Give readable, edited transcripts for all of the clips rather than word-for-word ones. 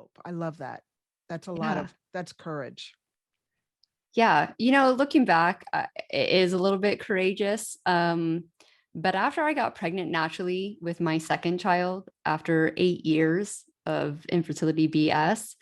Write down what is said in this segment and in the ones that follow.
hope. I love that. That's Yeah. that's courage. Yeah. Looking back, it is a little bit courageous. But after I got pregnant naturally with my second child, after 8 years of infertility BS,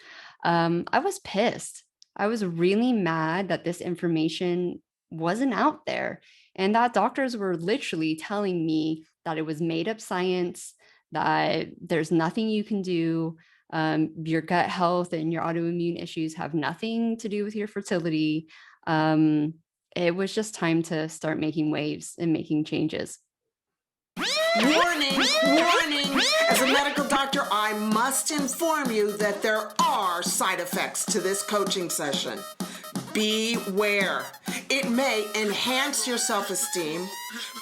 I was pissed. I was really mad that this information wasn't out there and that doctors were literally telling me that it was made up science, that there's nothing you can do. Your gut health and your autoimmune issues have nothing to do with your fertility. Um, it was just time to start making waves and making changes. Warning, warning. As a medical doctor, I must inform you that there are side effects to this coaching session. Beware. It may enhance your self-esteem,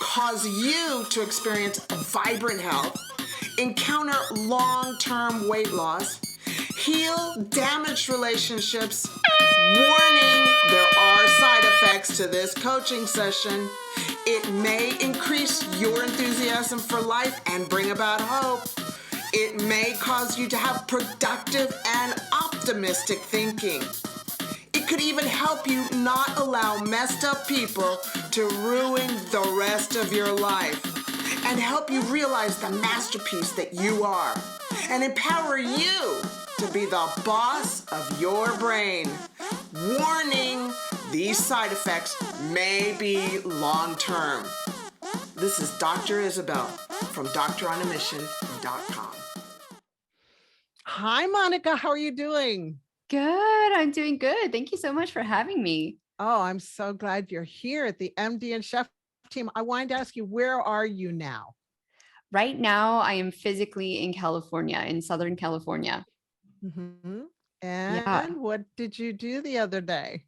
cause you to experience vibrant health, encounter long-term weight loss, heal damaged relationships. Warning, there are side effects to this coaching session. It may increase your enthusiasm for life and bring about hope. It may cause you to have productive and optimistic thinking. It could even help you not allow messed up people to ruin the rest of your life and help you realize the masterpiece that you are and empower you to be the boss of your brain. Warning, these side effects may be long-term. This is Dr. Isabel from Doctoronamission.com. Hi, Monica. How are you doing? Good. I'm doing good. Thank you so much for having me. Oh, I'm so glad you're here at the MD and Chef team. I wanted to ask you, where are you now? Right now, I am physically in California, in Southern California. Mm-hmm. Yeah. And what did you do the other day?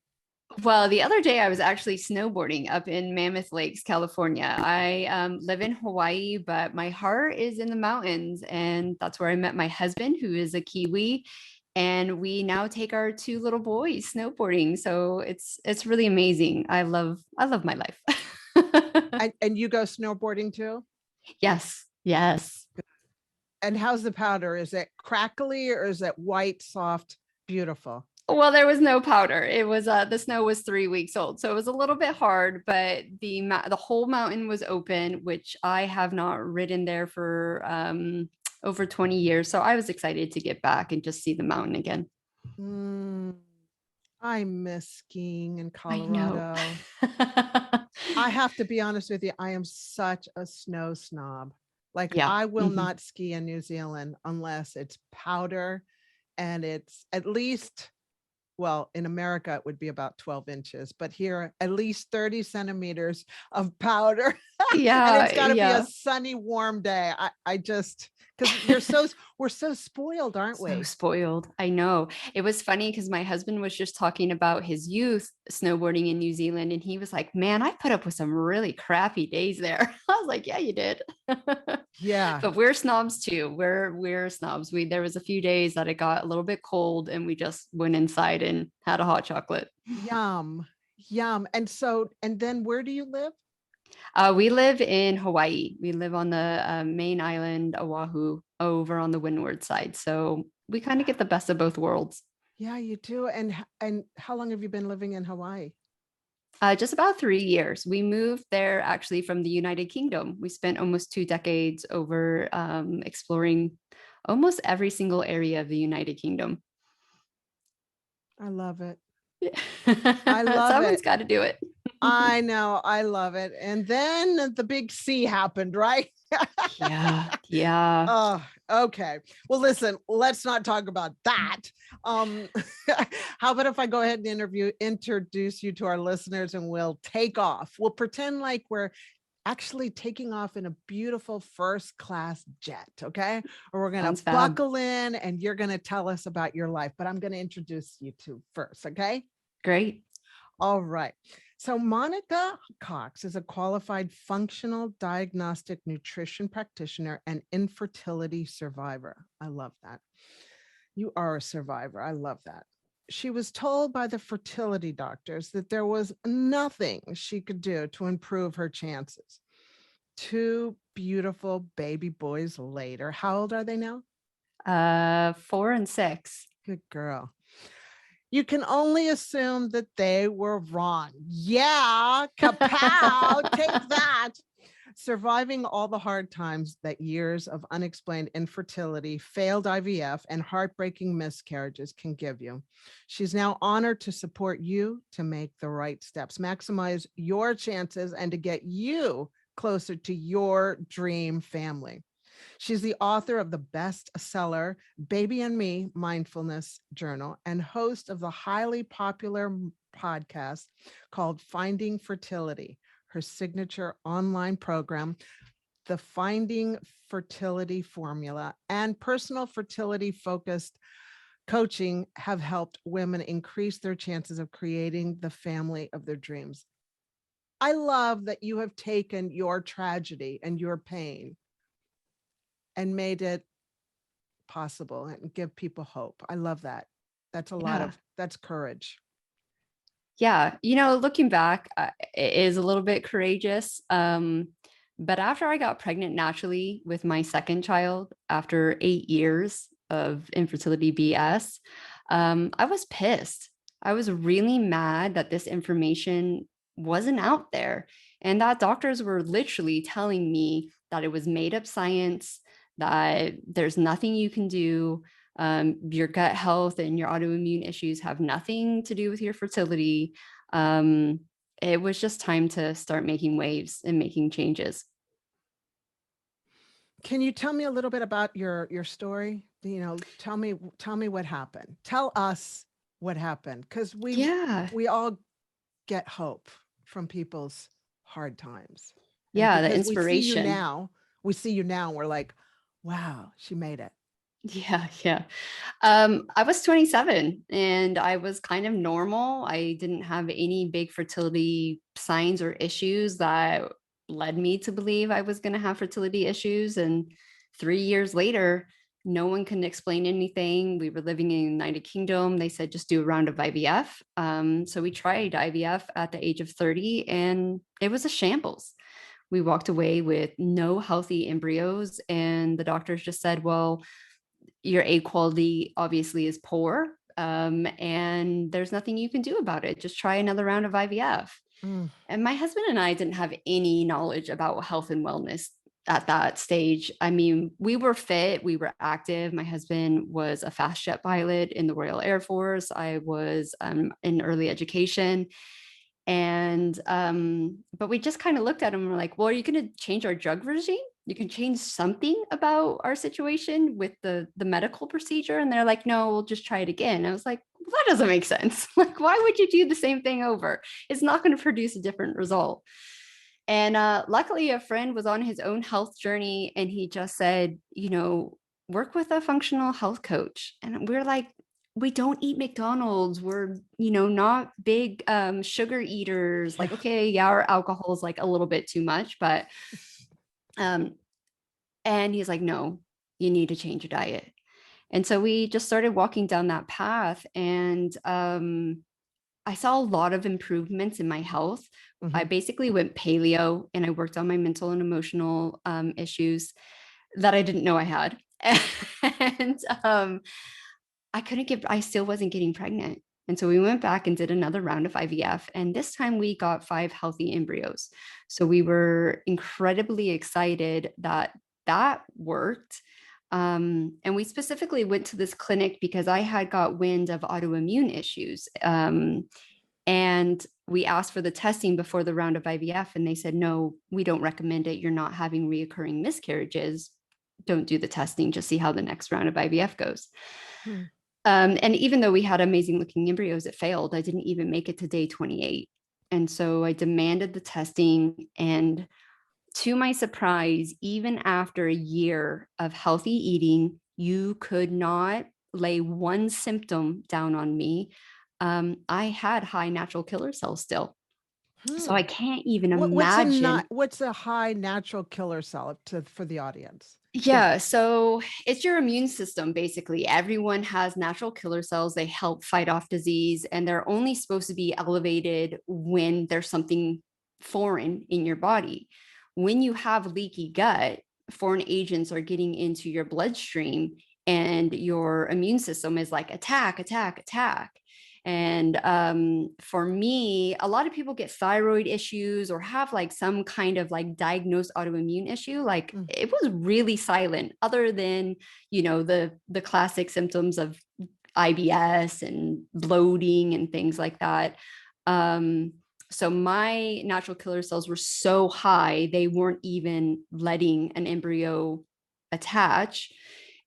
Well, the other day I was actually snowboarding up in Mammoth Lakes, California. I live in Hawaii, but my heart is in the mountains. And that's where I met my husband, who is a Kiwi. And we now take our two little boys snowboarding. So it's really amazing. I love my life. And you go snowboarding too? Yes. Yes. And how's the powder? Is it crackly or is it white, soft, beautiful? Well, there was no powder. It was the snow was 3 weeks old, so it was a little bit hard. But the whole mountain was open, which I have not ridden there for over 20 years. So I was excited to get back and just see the mountain again. I miss skiing in I know. Colorado. I have to be honest with you. I am such a snow snob. Like Yeah. I will not ski in New Zealand unless it's powder and it's at least, well, in America, it would be about 12 inches, but here at least 30 centimeters of powder. And Yeah. it's got to be Yeah. a sunny, warm day. I just, because we're so spoiled, aren't we? So spoiled. I know. It was funny because my husband was just talking about his youth snowboarding in New Zealand. And he was like, man, I put up with some really crappy days there. I was like, yeah, you did. Yeah. But we're snobs too. We're snobs. There was a few days that it got a little bit cold and we just went inside and had a hot chocolate. Yum. Yum. And then where do you live? We live in Hawaii. We live on the main island, Oahu, over on the windward side. So we kind of get the best of both worlds. Yeah, you do. And how long have you been living in Hawaii? Just about 3 years. We moved there actually from the United Kingdom. We spent almost 2 decades over exploring almost every single area of the United Kingdom. I love it. I love Someone's it. got to do it. I know. I love it. And then the big C happened, right? Yeah. Yeah. Oh, okay. Well, listen, let's not talk about that. How about if I go ahead and introduce you to our listeners and we'll take off. We'll pretend like we're actually taking off in a beautiful first class jet. Okay. Or we're going to buckle in and you're going to tell us about your life, but I'm going to introduce you to first. Okay. Great. All right. So Monica Cox is a qualified functional diagnostic nutrition practitioner and infertility survivor. I love that. You are a survivor. I love that. She was told by the fertility doctors that there was nothing she could do to improve her chances. 2 beautiful baby boys later. How old are they now? 4 and 6. Good girl. You can only assume that they were wrong. Yeah, kapow, take that. Surviving all the hard times that years of unexplained infertility, failed IVF, and heartbreaking miscarriages can give you. She's now honored to support you to make the right steps, maximize your chances, and to get you closer to your dream family. She's the author of the bestseller Baby and Me Mindfulness Journal and host of the highly popular podcast called Finding Fertility, her signature online program, the Finding Fertility Formula, and personal fertility focused coaching have helped women increase their chances of creating the family of their dreams. I love that you have taken your tragedy and your pain and made it possible and give people hope. I love that. That's a lot of, that's courage. Yeah. Looking back, it is a little bit courageous. But after I got pregnant naturally with my second child, after 8 years of infertility BS, I was pissed. I was really mad that this information wasn't out there and that doctors were literally telling me that it was made up science, that there's nothing you can do. Your gut health and your autoimmune issues have nothing to do with your fertility. It was just time to start making waves and making changes. Can you tell me a little bit about your story? Tell me what happened. Tell us what happened, because we all get hope from people's hard times. Yeah, the inspiration. We see you now. We're like, wow, she made it. Yeah. I was 27 and I was kind of normal. I didn't have any big fertility signs or issues that led me to believe I was going to have fertility issues. And 3 years later, no one can explain anything. We were living in the United Kingdom. They said, just do a round of IVF. So we tried IVF at the age of 30 and it was a shambles. We walked away with no healthy embryos. And the doctors just said, well, your egg quality obviously is poor. And there's nothing you can do about it. Just try another round of IVF. And my husband and I didn't have any knowledge about health and wellness at that stage. I mean, we were fit, we were active. My husband was a fast jet pilot in the Royal Air Force. I was in early education. And, but we just kind of looked at him and we're like, well, are you going to change our drug regime? You can change something about our situation with the medical procedure. And they're like, no, we'll just try it again. I was like, well, that doesn't make sense. Like, why would you do the same thing over? It's not going to produce a different result. And luckily, a friend was on his own health journey and he just said, work with a functional health coach. And we're like, we don't eat McDonald's. We're, not big sugar eaters. Like, okay, yeah, our alcohol is like a little bit too much, but, and he's like, no, you need to change your diet. And so we just started walking down that path and I saw a lot of improvements in my health. Mm-hmm. I basically went paleo and I worked on my mental and emotional issues that I didn't know I had. And I still wasn't getting pregnant. And so we went back and did another round of IVF. And this time we got 5 healthy embryos. So we were incredibly excited that worked. And we specifically went to this clinic because I had got wind of autoimmune issues. And we asked for the testing before the round of IVF. And they said, no, we don't recommend it. You're not having reoccurring miscarriages. Don't do the testing. Just see how the next round of IVF goes. And even though we had amazing looking embryos, it failed. I didn't even make it to day 28. And so I demanded the testing. And to my surprise, even after a year of healthy eating, you could not lay one symptom down on me. I had high natural killer cells still. So I can't even imagine. What's a high natural killer cell for the audience? Yeah. So it's your immune system. Basically, everyone has natural killer cells. They help fight off disease, and they're only supposed to be elevated when there's something foreign in your body. When you have leaky gut, foreign agents are getting into your bloodstream and your immune system is like attack, attack, attack. And for me, a lot of people get thyroid issues or have like some kind of like diagnosed autoimmune issue. Like it was really silent, other than, you know, the classic symptoms of IBS and bloating and things like that. So my natural killer cells were so high, they weren't even letting an embryo attach.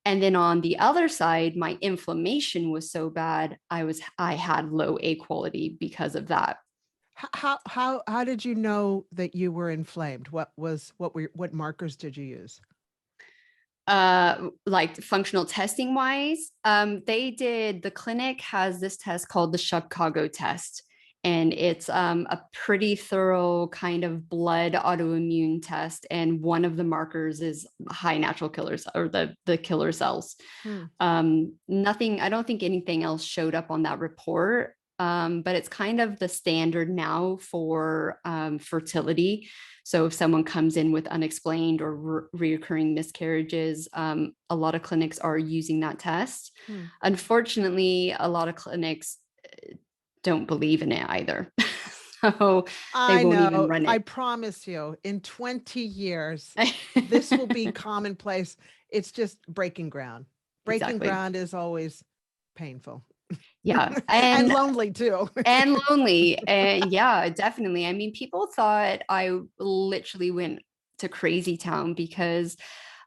And then on the other side, my inflammation was so bad, I had low A quality because of that. How did you know that you were inflamed? What markers did you use? Like functional testing wise, the clinic has this test called the Chicago test. And it's a pretty thorough kind of blood autoimmune test. And one of the markers is high natural killers, or the killer cells. Nothing, I don't think anything else showed up on that report. But it's kind of the standard now for fertility. So if someone comes in with unexplained or reoccurring miscarriages, a lot of clinics are using that test. Unfortunately, a lot of clinics don't believe in it either. So they won't even run it. I promise you, in 20 years, this will be commonplace. It's just breaking ground. Breaking ground is always painful. Yeah. And lonely too. And lonely. And yeah, definitely. I mean, people thought I literally went to crazy town, because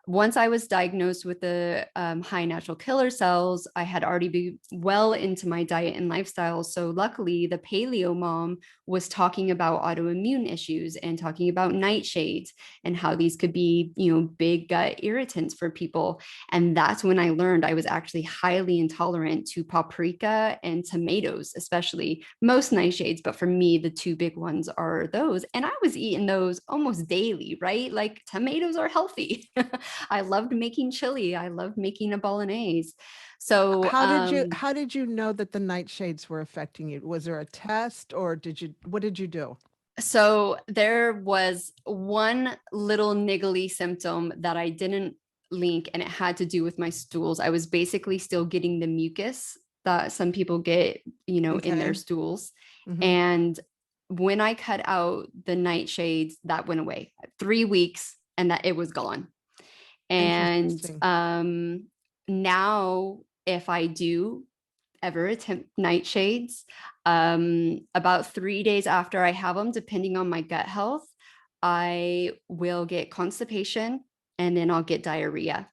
once I was diagnosed with the high natural killer cells, I had already been well into my diet and lifestyle. So luckily, the paleo mom was talking about autoimmune issues and talking about nightshades and how these could be, you know, big gut irritants for people. And that's when I learned I was actually highly intolerant to paprika and tomatoes, especially most nightshades. But for me, the two big ones are those. And I was eating those almost daily, right? Like tomatoes are healthy. I loved making chili. I loved making a bolognese. So how did you know that the nightshades were affecting you? Was there a test, or what did you do? So there was one little niggly symptom that I didn't link, and it had to do with my stools. I was basically still getting the mucus that some people get, you know, in their stools. And when I cut out the nightshades, that went away. 3 weeks, and that it was gone. And now if I do ever attempt nightshades, about 3 days after I have them, depending on my gut health, I will get constipation, and then I'll get diarrhea.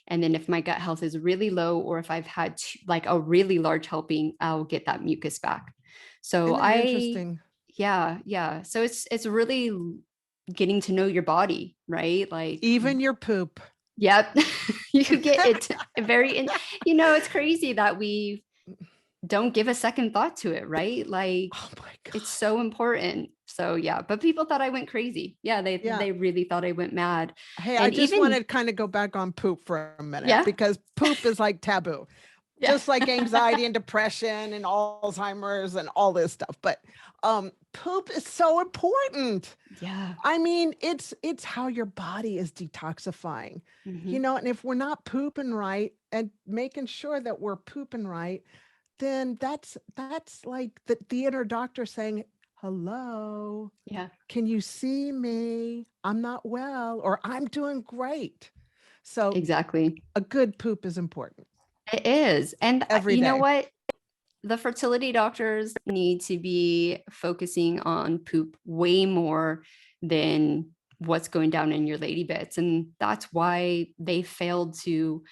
And then if my gut health is really low, or if I've had like a really large helping, I'll get that mucus back. So interesting. Yeah. So it's really getting to know your body, right? Like even your poop. Yep. You get it very, you know, it's crazy that we don't give a second thought to it, right? Like, oh my God, it's so important. So yeah, but people thought I went crazy. Yeah, they really thought I went mad. Hey, and I just want to kind of go back on poop for a minute, because poop is like taboo. Just like anxiety and depression and Alzheimer's and all this stuff. But poop is so important. Yeah. I mean, it's how your body is detoxifying, you know, and if we're not pooping right and making sure that we're pooping right, then that's like the inner doctor saying, hello, can you see me? I'm not well, or I'm doing great. So exactly, a good poop is important. It is. And every you day. know what? The fertility doctors need to be focusing on poop way more than what's going down in your lady bits. And that's why they failed to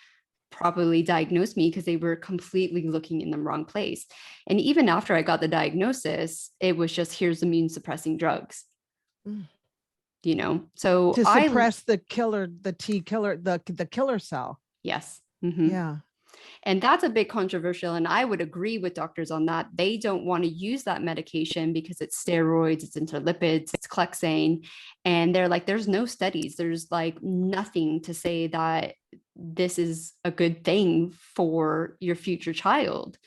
properly diagnose me, because they were completely looking in the wrong place. And even after I got the diagnosis, it was just, here's immune suppressing drugs. You know, so to suppress the killer, the T killer, the killer cell. Yes. Yeah. And that's a bit controversial. And I would agree with doctors on that. They don't want to use that medication because it's steroids, it's interlipids, it's Clexane. And they're like, there's no studies. There's like nothing to say that this is a good thing for your future child.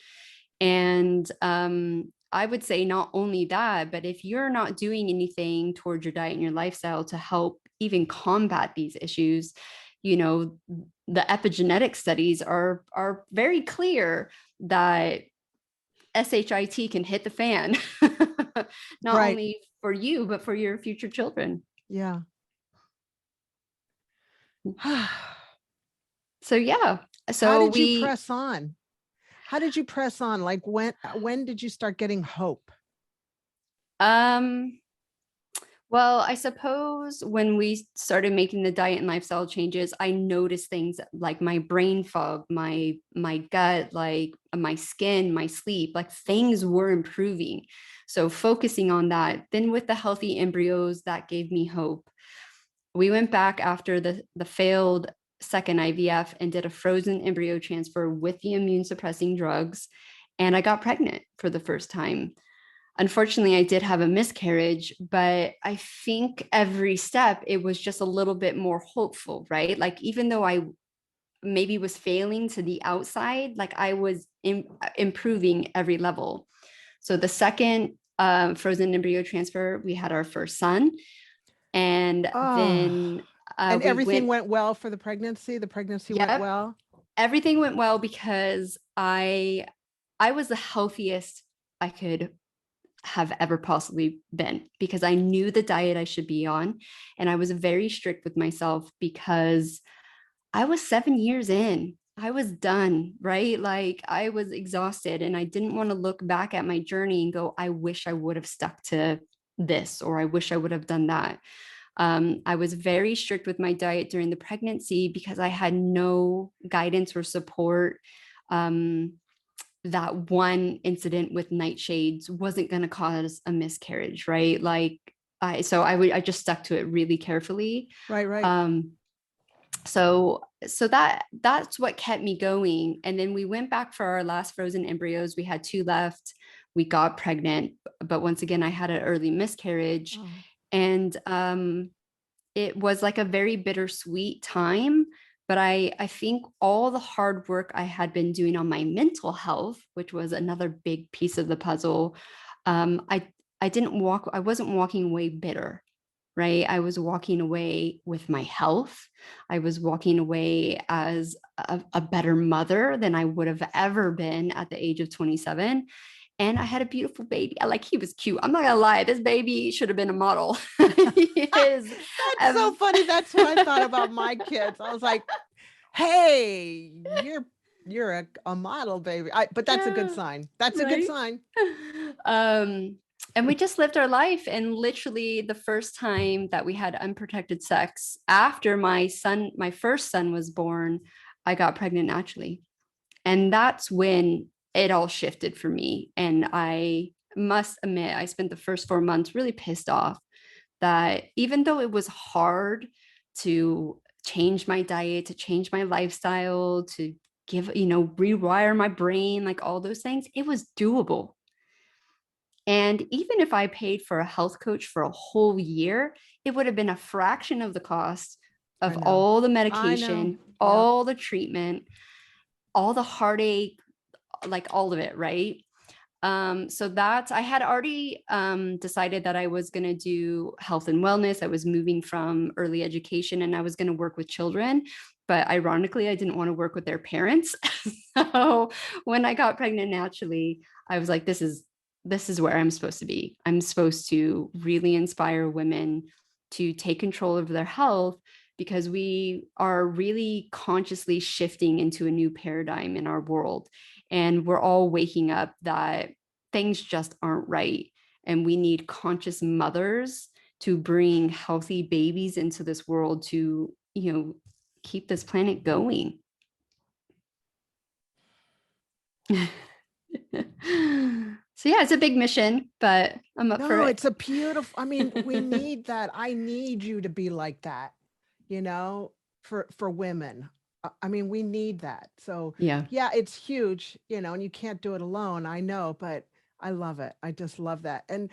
And I would say not only that, but if you're not doing anything towards your diet and your lifestyle to help even combat these issues, you know, the epigenetic studies are very clear that SHIT can hit the fan, not Right. only for you, but for your future children. Yeah. So yeah. So how did you press on? How did you press on? Like when did you start getting hope? Well, I suppose when we started making the diet and lifestyle changes, I noticed things like my brain fog, my gut, like my skin, my sleep, like things were improving. So focusing on that, then with the healthy embryos, that gave me hope. We went back after the failed second IVF and did a frozen embryo transfer with the immune suppressing drugs. And I got pregnant for the first time. Unfortunately, I did have a miscarriage, but I think every step, it was just a little bit more hopeful, right? Like, even though I maybe was failing to the outside, like I was improving every level. So the second frozen embryo transfer, we had our first son. And then and everything went well for the pregnancy. The pregnancy went well. Everything went well because I was the healthiest I could have ever possibly been, because I knew the diet I should be on. And I was very strict with myself because I was 7 years in. I was done, right? Like I was exhausted and I didn't want to look back at my journey and go, I wish I would have stuck to this, or I wish I would have done that. I was very strict with my diet during the pregnancy because I had no guidance or support. That one incident with nightshades wasn't going to cause a miscarriage, right? Like I just stuck to it really carefully. Right. So that's what kept me going. And then we went back for our last frozen embryos. We had 2 left. We got pregnant, but once again, I had an early miscarriage. Oh. And it was like a very bittersweet time. But I think all the hard work I had been doing on my mental health, which was another big piece of the puzzle, I wasn't walking away bitter, right? I was walking away with my health. I was walking away as a better mother than I would have ever been at the age of 27. And I had a beautiful baby. He was cute. I'm not gonna lie, this baby should have been a model. That's so funny. That's what I thought about my kids. I was like, hey, you're a model, baby. But that's a good sign. That's right? A good sign. And we just lived our life. And literally the first time that we had unprotected sex after my first son was born, I got pregnant naturally. And that's when it all shifted for me. And I must admit, I spent the first 4 months really pissed off that even though it was hard to change my diet, to change my lifestyle, to rewire my brain, like all those things, it was doable. And even if I paid for a health coach for a whole year, it would have been a fraction of the cost of all the medication, all the treatment, all the heartache, like all of it, right? So I had already decided that I was going to do health and wellness. I was moving from early education and I was going to work with children. But ironically, I didn't want to work with their parents. So when I got pregnant naturally, I was like, this is where I'm supposed to be. I'm supposed to really inspire women to take control of their health, because we are really consciously shifting into a new paradigm in our world. And we're all waking up that things just aren't right. And we need conscious mothers to bring healthy babies into this world to, keep this planet going. So yeah, it's a big mission, but I'm up for it. No, it's a beautiful, we need that. I need you to be like that, for women. We need that. So yeah, it's huge, and you can't do it alone. I know, but I love it. I just love that. And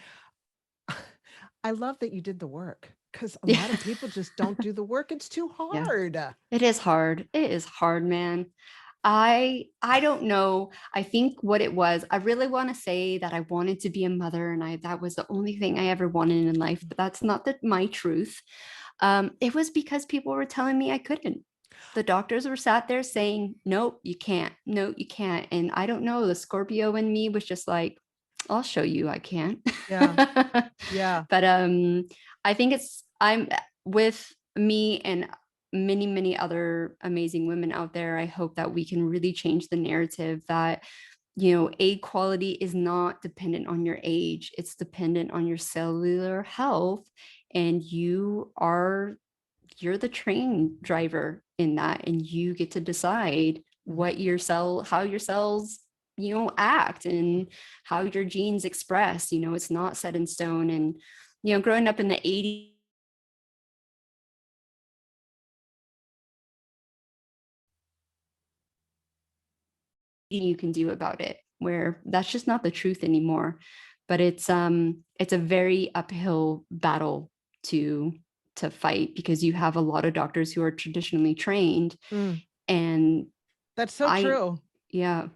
I love that you did the work, because a lot of people just don't do the work. It's too hard. Yeah. It is hard. It is hard, man. I don't know. I think what it was, I really want to say that I wanted to be a mother, and that was the only thing I ever wanted in life, but that's not my truth. It was because people were telling me I couldn't. The doctors were sat there saying, nope, you can't. No, you can't. And I don't know, the Scorpio in me was just like, I'll show you I can't. Yeah. Yeah. But I think I'm with me and many, many other amazing women out there. I hope that we can really change the narrative that, egg quality is not dependent on your age. It's dependent on your cellular health. And you're the train driver in that, and you get to decide how your cells act and how your genes express. It's not set in stone. And growing up in the 80s, you can do about it, where that's just not the truth anymore. But it's a very uphill battle to fight, because you have a lot of doctors who are traditionally trained. And that's so true. Yeah.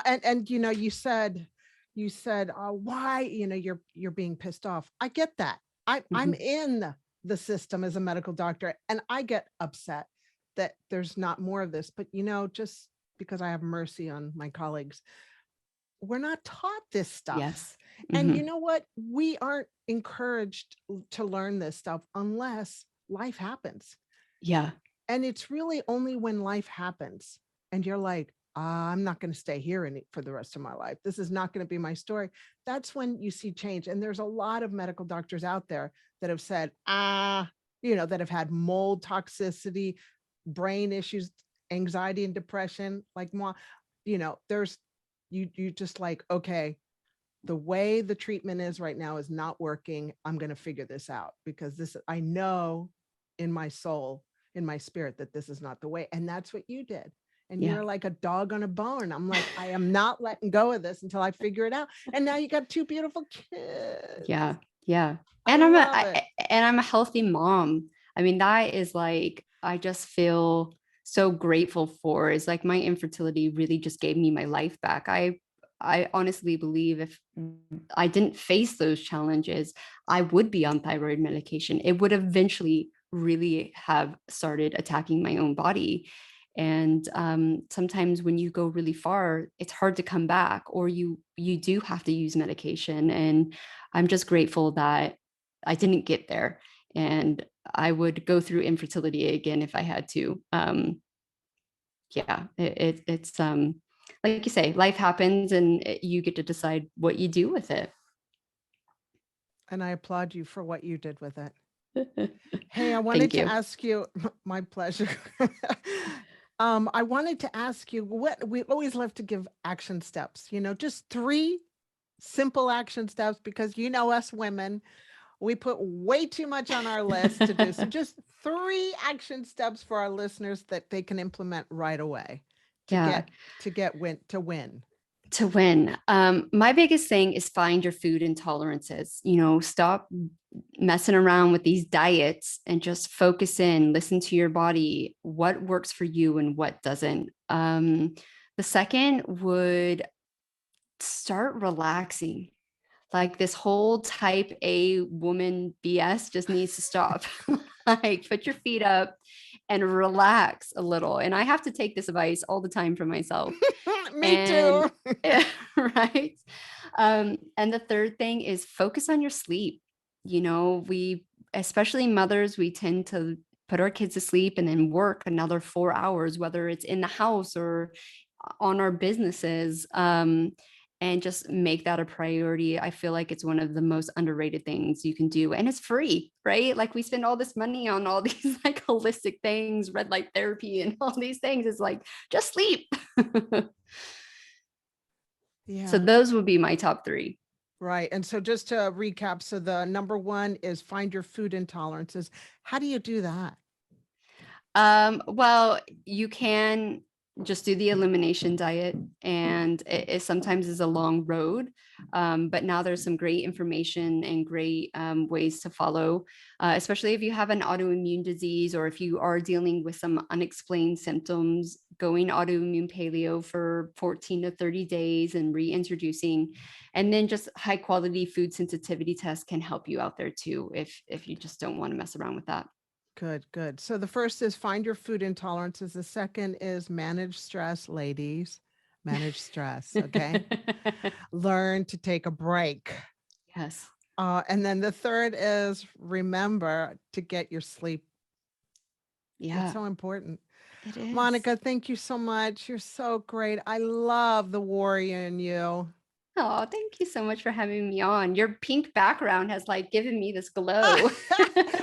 And you said why you're being pissed off. I get that. I'm in the system as a medical doctor, and I get upset that there's not more of this. But just because I have mercy on my colleagues, we're not taught this stuff. Yes. And you know what? We aren't encouraged to learn this stuff unless life happens. Yeah. And it's really only when life happens and you're like, I'm not going to stay here for the rest of my life. This is not going to be my story. That's when you see change. And there's a lot of medical doctors out there that have said, that have had mold toxicity, brain issues, anxiety and depression. Like, there's, you just like, okay, the way the treatment is right now is not working. I'm going to figure this out, because I know in my soul, in my spirit, that this is not the way. And that's what you did. And you're like a dog on a bone. I'm like, I am not letting go of this until I figure it out. And now you got 2 beautiful kids. Yeah. Yeah. And I'm a healthy mom. I mean, that is like, I just feel so grateful for, is like my infertility really just gave me my life back. I honestly believe if I didn't face those challenges, I would be on thyroid medication. It would eventually really have started attacking my own body. And sometimes when you go really far, it's hard to come back, or you do have to use medication. And I'm just grateful that I didn't get there, and I would go through infertility again if I had to. It's like you say, life happens, and you get to decide what you do with it. And I applaud you for what you did with it. Hey, I wanted to ask you, my pleasure. I wanted to ask you, what we always love to give action steps, just 3 simple action steps, because us women, we put way too much on our list to do. So just 3 action steps for our listeners that they can implement right away to win. To win. My biggest thing is find your food intolerances. Stop messing around with these diets and just focus in, listen to your body, what works for you and what doesn't. The second would start relaxing. Like, this whole type A woman BS just needs to stop. Like, put your feet up and relax a little. And I have to take this advice all the time from myself. Me too. Right. And the third thing is focus on your sleep. We, especially mothers, we tend to put our kids to sleep and then work another 4 hours, whether it's in the house or on our businesses. And just make that a priority. I feel like it's one of the most underrated things you can do. And it's free, right? Like, we spend all this money on all these like holistic things, red light therapy and all these things. It's like, just sleep. Yeah. So those would be my top 3. Right. And so just to recap, so the number 1 is find your food intolerances. How do you do that? Well, you can just do the elimination diet, and it sometimes is a long road. But now there's some great information and great ways to follow, especially if you have an autoimmune disease, or if you are dealing with some unexplained symptoms. Going autoimmune paleo for 14 to 30 days and reintroducing, and then just high quality food sensitivity tests can help you out there too, if you just don't want to mess around with that. Good, good. So the first is find your food intolerances. The second is manage stress, ladies. Manage stress, okay? Learn to take a break. Yes. And then the third is remember to get your sleep. Yeah, It's so important. it is. Monica, thank you so much. You're so great. I love the warrior in you. Oh, thank you so much for having me on. Your pink background has like given me this glow.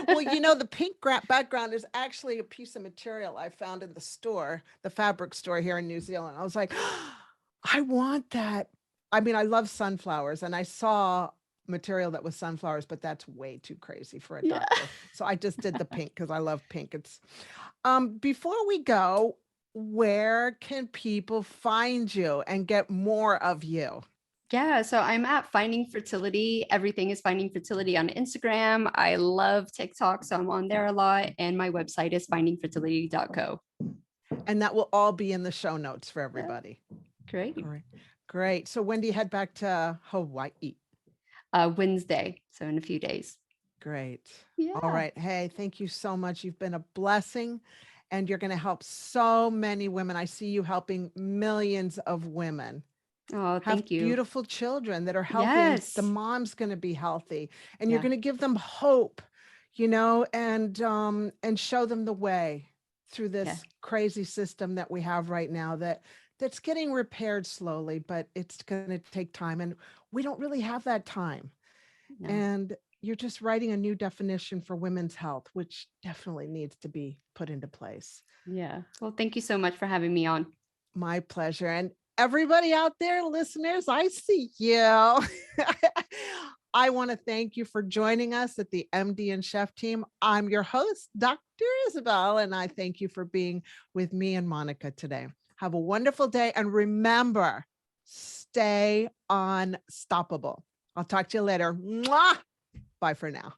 Well, the pink background is actually a piece of material I found in the store, the fabric store here in New Zealand. I was like, I want that. I mean, I love sunflowers, and I saw material that was sunflowers, but that's way too crazy for a doctor. So I just did the pink because I love pink. It's before we go, where can people find you and get more of you? Yeah, so I'm at Finding Fertility. Everything is Finding Fertility on Instagram. I love TikTok, so I'm on there a lot. And my website is findingfertility.co. And that will all be in the show notes for everybody. Great. Great. So when do you head back to Hawaii? Wednesday, so in a few days. Great. Yeah. All right. Hey, thank you so much. You've been a blessing, and you're going to help so many women. I see you helping millions of women. Oh, thank you. Beautiful children that are healthy. Yes. The mom's going to be healthy, and you're going to give them hope, and show them the way through this crazy system that we have right now that's getting repaired slowly, but it's going to take time, and we don't really have that time. No. And you're just writing a new definition for women's health, which definitely needs to be put into place. Yeah. Well, thank you so much for having me on. My pleasure. And everybody out there, listeners, I see you. I want to thank you for joining us at the MD and Chef team. I'm your host, Dr. Isabel, and I thank you for being with me and Monica today. Have a wonderful day. And remember, stay unstoppable. I'll talk to you later. Mwah! Bye for now.